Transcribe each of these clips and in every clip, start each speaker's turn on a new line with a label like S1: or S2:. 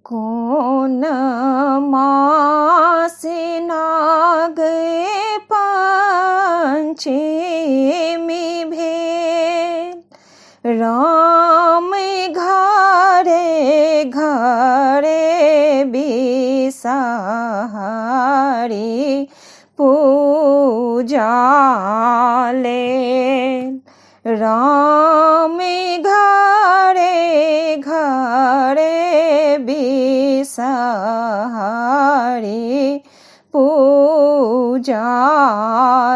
S1: कोन मासी नागे पंचमी भेल, राम घरे घरे बिसहरी पूजा लेल। राम घरे घरे बिसहरी पूजा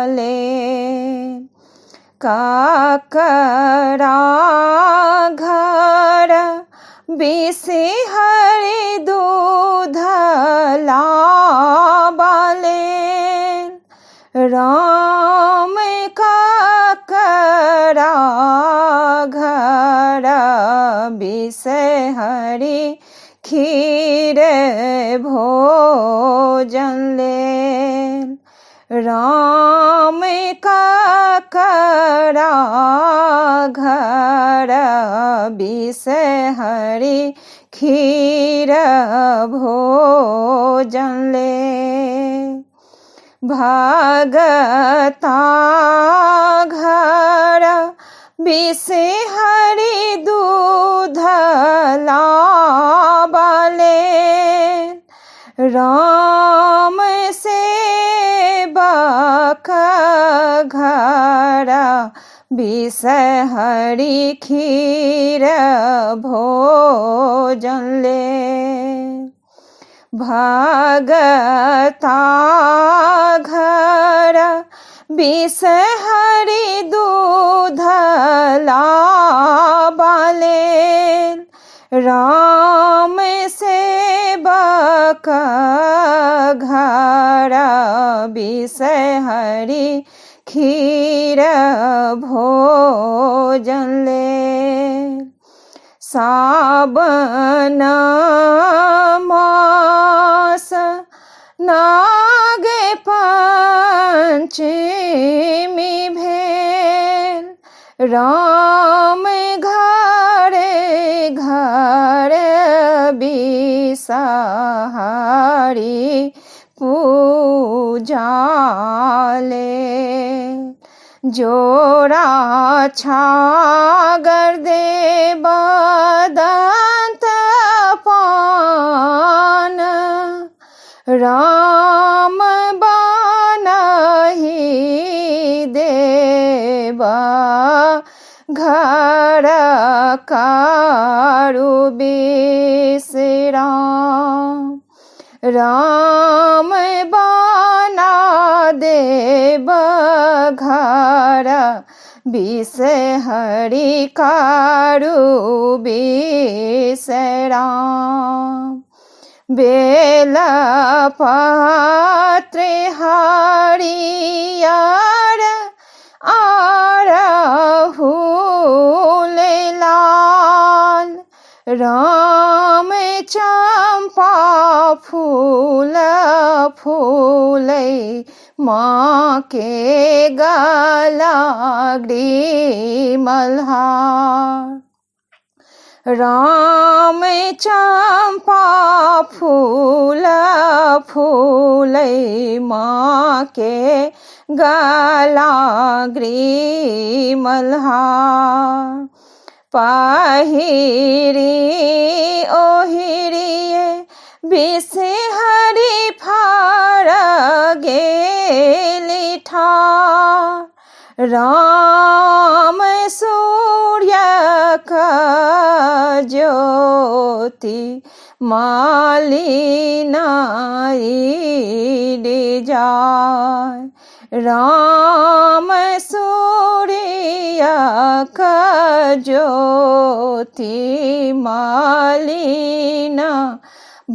S1: लेल। ककरा घर बिसहरी दूध लाबलेन, राम ककरा घर बिसहरी खीर भोजन लेल। राम ककरा घर बिसहरी खीर भोजन लेल। भगता घर बिसहरी दूध लाबलेन, राम सेवक घर बिसहरी खीर भोजन लेल। भगता घर बिसहरी दूध लाबलेन, राम सेवक घर बिसहरी खीर भोजन लेल। सावन मास नागे पंचमी भेल, राम घरे घरे बिसहरी पूजा लेल। जोड़ा छागर देब दंत पान, राम बनहि देब घर कारू विश्राम। राम बना देब घर बिसहरी कारू विश्राम। बेल पत्र हरियर अड़हुल लाल, राम चंपा फूल फूलै माँ के गला मल्हार। राम चंपा फूल फूलै माँ के गला मल्हार। पहिरी ओहिरिये बिसहरी फार गेली ठार, राम सूर्य का ज्योति मालिनाई जाय। राम सूर्य का ज्योति मालिना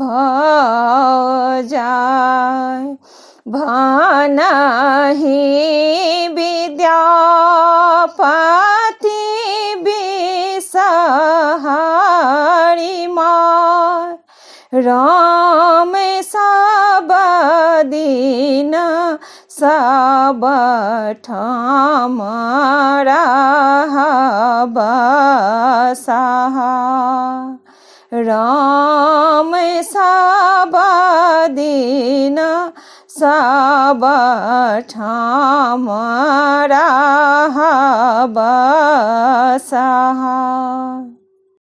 S1: भजाय। भानहि विद्यापति बिसहरी माय, राम सब दिन सब ठाम रहब सहाय। राम सब दिन सब ठाम रहब सहाय।